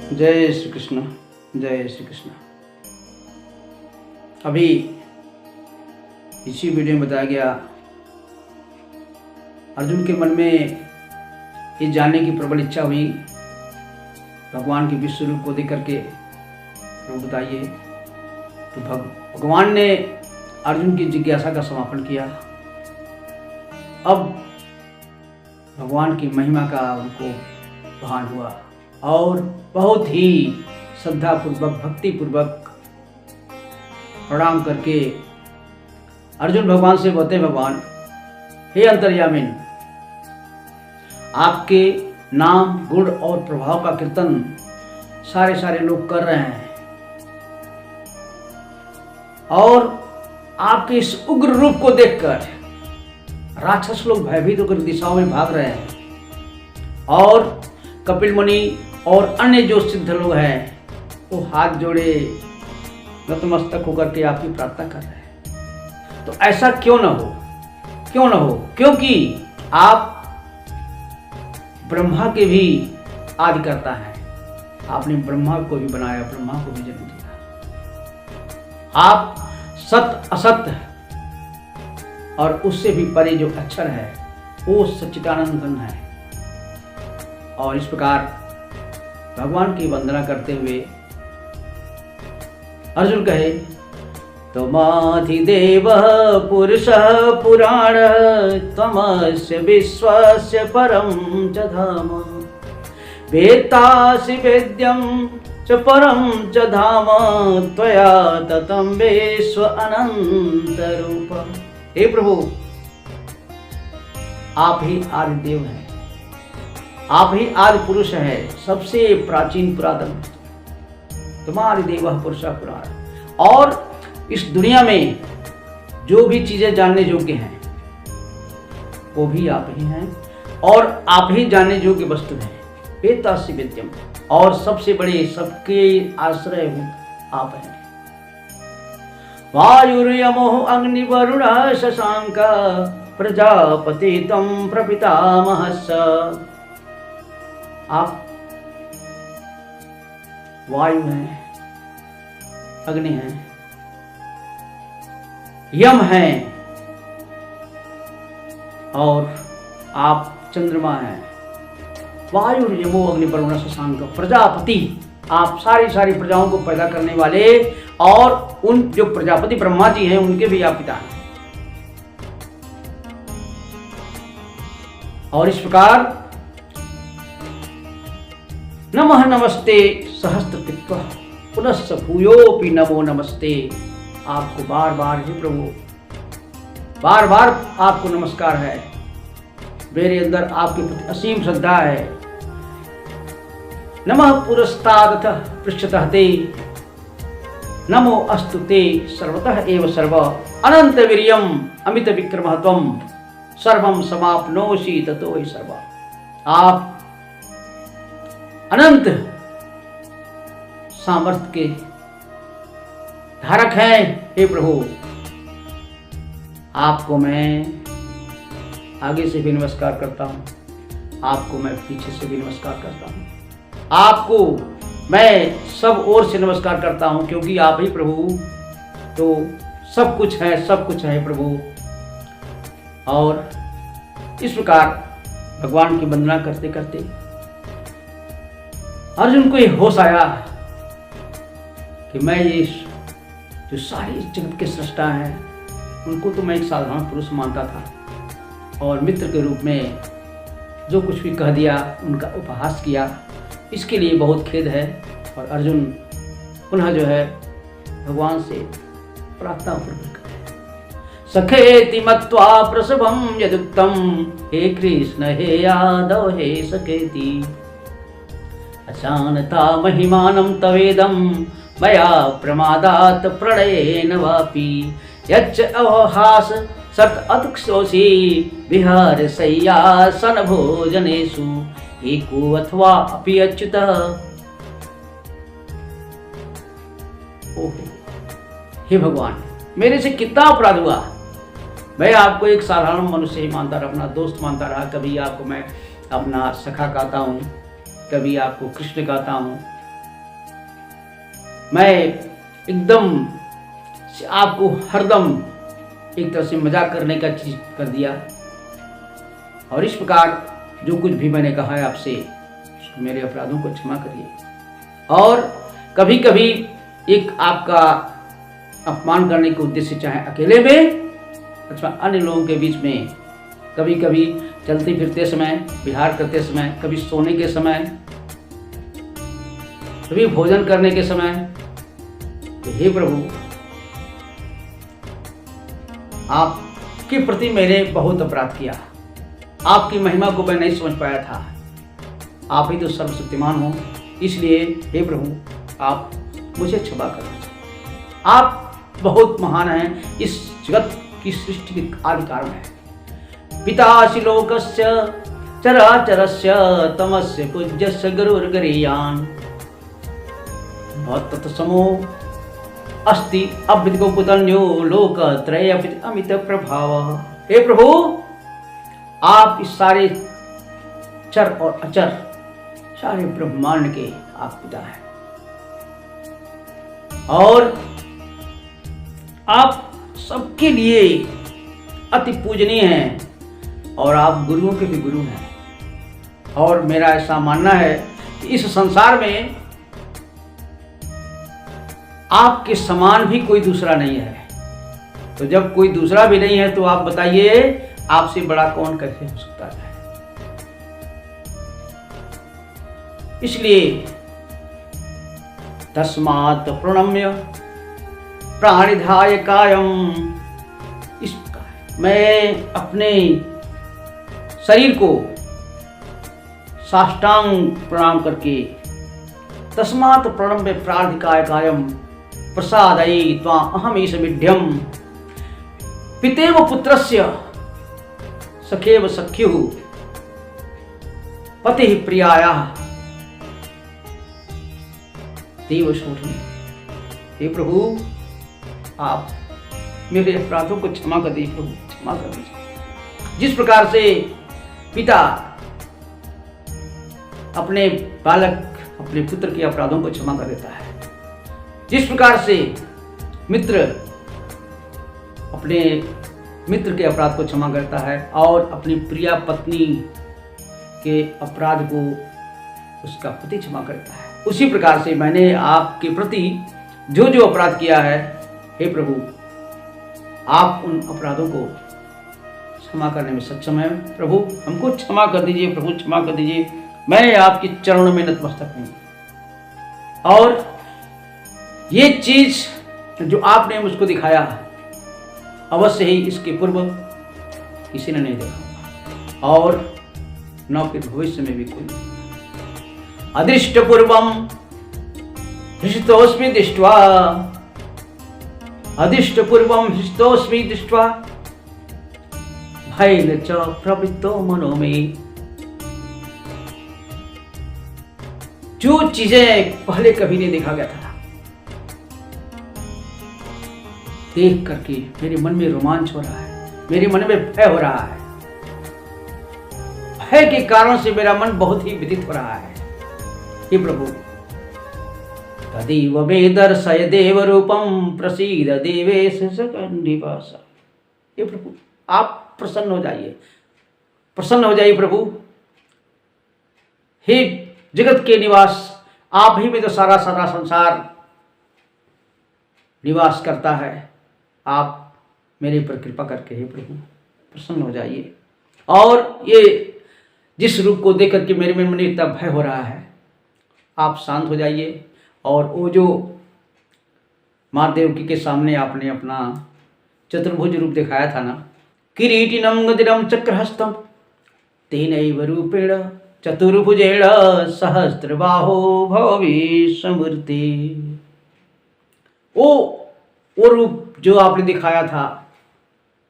जय श्री कृष्ण, जय श्री कृष्ण। अभी इसी वीडियो में बताया गया अर्जुन के मन में ये जानने की प्रबल इच्छा हुई भगवान के विश्व रूप को देख करके। प्रभु बताइए, तो भगवान ने अर्जुन की जिज्ञासा का समापन किया। अब भगवान की महिमा का उनको भान हुआ और बहुत ही श्रद्धापूर्वक भक्तिपूर्वक प्रणाम करके अर्जुन भगवान से बोलते, भगवान हे अंतर्यामिन, आपके नाम गुण और प्रभाव का कीर्तन सारे लोग कर रहे हैं और आपके इस उग्र रूप को देखकर राक्षस लोग भयभीत होकर दिशाओं में भाग रहे हैं और कपिल मुनि और अन्य जो सिद्ध लोग हैं वो हाथ जोड़े नतमस्तक होकर के आपकी प्रार्थना कर रहे हैं। तो ऐसा क्यों न हो, क्योंकि आप ब्रह्मा के भी आदिकर्ता हैं। आपने ब्रह्मा को भी बनाया, ब्रह्मा को भी जन्म दिया। आप सत्य असत्य और उससे भी परे जो अक्षर है वो सच्चिदानंद घन है। और इस प्रकार भगवान की वंदना करते हुए अर्जुन कहे, त्वमधिदेव पुरुषः पुराण त्वमस्य विश्वस्य परं च धाम वेत्तासि वेद्यं च परं च धाम त्वया ततं विश्व अनंत रूप। हे प्रभु, आप ही आदि देव हैं, आप ही आदि पुरुष है, सबसे प्राचीन पुरातन। तुम्हारी देव पुरुषा पुराण। और इस दुनिया में जो भी चीजें जानने योग्य हैं वो भी आप ही हैं और आप ही जानने योग्य वस्तु हैं। वेत्तासि वेद्यम, और सबसे बड़े सबके आश्रय आप हैं। वायुर्यमो अग्निवरुणः शशांक प्रजापति त्वं प्रपितामहश्च। आप वायु हैं, अग्नि हैं, यम हैं और आप चंद्रमा हैं। वायु यमो अग्निवरुण शशांक प्रजापति, आप सारी प्रजाओं को पैदा करने वाले और उन जो प्रजापति ब्रह्मा जी हैं उनके भी आप पिता हैं। और इस प्रकार नमः नमस्ते सहस्त्रकृत्व पुनश्च भूयोपि नमो नमस्ते। आपको बार बार ही प्रभु, बार बार आपको नमस्कार है। मेरे अंदर आपके प्रति असीम श्रद्धा है। नमः पुरस्तादथ पृष्ठतः ते नमो अस्तु ते सर्वतः एव सर्व अनंत वीर्यम अमित विक्रमः त्वं सर्वं समाप्नोषि ततो हि सर्व। आप अनंत सामर्थ्य के धारक हैं। हे प्रभु, आपको मैं आगे से भी नमस्कार करता हूँ, आपको मैं पीछे से भी नमस्कार करता हूँ, आपको मैं सब ओर से नमस्कार करता हूँ, क्योंकि आप ही प्रभु तो सब कुछ है प्रभु। और इस प्रकार भगवान की वंदना करते करते अर्जुन को ये होश आया कि मैं ये जो सारी जगत के सृष्टा हैं उनको तो मैं एक साधारण पुरुष मानता था और मित्र के रूप में जो कुछ भी कह दिया, उनका उपहास किया, इसके लिए बहुत खेद है। और अर्जुन पुनः जो है भगवान से प्रार्थना पूर्वक सखेति मत्वा प्रसभं यदुक्तं हे कृष्ण हे यादव हे सखेति अशानता महिमानं तवेदं मया प्रमादात् प्रणयेन वापि यच्च अवहास सत अतुक्षोषि विहार शय्यासन भोजनेषु एको अथवा अपि अच्युतः। हे भगवान, मेरे से कितना अपराध हुआ। मैं आपको एक साधारण मनुष्य ही मानता रहा, अपना दोस्त मानता रहा। कभी आपको मैं अपना सखा कहता हूँ, कभी आपको कृष्ण कहता हूँ, मैं एकदम से आपको हरदम एक तरह से मजाक करने का चीज कर दिया, और इस प्रकार जो कुछ भी मैंने कहा है आपसे, मेरे अपराधों को क्षमा करिए। और कभी कभी एक आपका अपमान करने के उद्देश्य, चाहे अकेले में अथवा अन्य लोगों के बीच में, कभी कभी चलते फिरते समय, विहार करते समय, कभी सोने के समय, कभी भोजन करने के समय, तो हे प्रभु, आपके प्रति मैंने बहुत अपराध किया, आपकी महिमा को मैं नहीं समझ पाया था। आप ही तो सर्वशक्तिमान हो, इसलिए हे प्रभु आप मुझे क्षमा करो। आप बहुत महान हैं, इस जगत की सृष्टि के आदि कारण है। पितासि लोकस्य चराचरस्य तमस्य पूज्यस्य गुरुर्गरीयान् भवत्तत्समो अस्ति अभ्युदको कुतन्यो लोकत्रय अमित प्रभाव। हे प्रभु, आप इस सारे चर और अचर, सारे ब्रह्मांड के आप पिता हैं, और आप सबके लिए अति पूजनीय हैं, और आप गुरुओं के भी गुरु हैं। और मेरा ऐसा मानना है कि इस संसार में आपके समान भी कोई दूसरा नहीं है। तो जब कोई दूसरा भी नहीं है, तो आप बताइए आपसे बड़ा कौन कैसे हो सकता है। इसलिए तस्मात् प्रणम्य प्राणिधाय कायम, इस प्रकार मैं अपने शरीर को साष्टांग प्रणाम करके, तस्मात् प्रणम्य प्राणिधाय कायम प्रसादयि त्वां अहमीश विड्यम पितेव पुत्रस्य सखेव सख्युः पतिः प्रियायाः देव शोधने। हे प्रभु, आप मेरे अपराधों को क्षमा कर दीजिए प्रभु, क्षमा कर दीजिए। जिस प्रकार से पिता अपने बालक, अपने पुत्र के अपराधों को क्षमा कर देता है, जिस प्रकार से मित्र अपने मित्र के अपराध को क्षमा करता है और अपनी प्रिया पत्नी के अपराध को उसका पति क्षमा करता है, उसी प्रकार से मैंने आपके प्रति जो जो अपराध किया है, हे प्रभु, आप उन अपराधों को क्षमा करने में सक्षम है। प्रभु हमको क्षमा कर दीजिए, प्रभु क्षमा कर दीजिए। मैं आपके चरणों में नतमस्तक हूँ। और ये चीज जो आपने मुझको दिखाया, अवश्य ही इसके पूर्व किसी ने नहीं देखा, और न के भविष्य में भी कोई। अदृष्ट पूर्वम हृष्टोस्मि दृष्ट्वा, अदृष्ट पूर्वम हृष्टोस्मि दृष्ट्वा भयेन च प्रवृत्तो मनो में। जो चीजें पहले कभी नहीं देखा गया था, देख करके मेरे मन में रोमांच हो रहा है, मेरे मन में भय हो रहा है। भय के कारण से मेरा मन बहुत ही व्यथित हो रहा है। हे प्रभु, तदेव मे दर्शय देव रूपम प्रसीद देवेश सकंडिवास। हे प्रभु, आप प्रसन्न हो जाइए, प्रसन्न हो जाइए प्रभु। हे जगत के निवास, आप ही में तो सारा सारा संसार निवास करता है। आप मेरे पर कृपा करके हे प्रभु प्रसन्न हो जाइए। और ये जिस रूप को देख करके मेरे मन में इतना भय हो रहा है, आप शांत हो जाइए। और वो जो माँ देवकी के सामने आपने अपना चतुर्भुज रूप दिखाया था ना, किरीटिनम गदिरम चक्रहस्तम तेनैव रूपेण चतुर्भुजेण सहस्त्रबाहो भवि समूर्ति। वो रूप जो आपने दिखाया था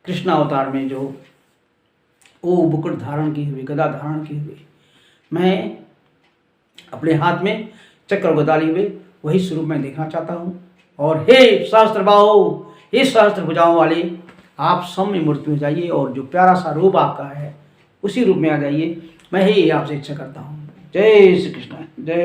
कृष्ण अवतार में, जो वो मुकुट धारण की हुई, गदा धारण की हुई, मैं अपने हाथ में चक्र गदा लिए हुए वही स्वरूप मैं देखना चाहता हूँ। और हे सहस्त्रबाहो, हे सहस्त्र भुजाओं वाले, आप सौम्य मूर्ति में जाइए और जो प्यारा सा रूप आपका है उसी रूप में आ जाइए। मैं ही आपसे इच्छा करता हूँ। जय श्री कृष्ण।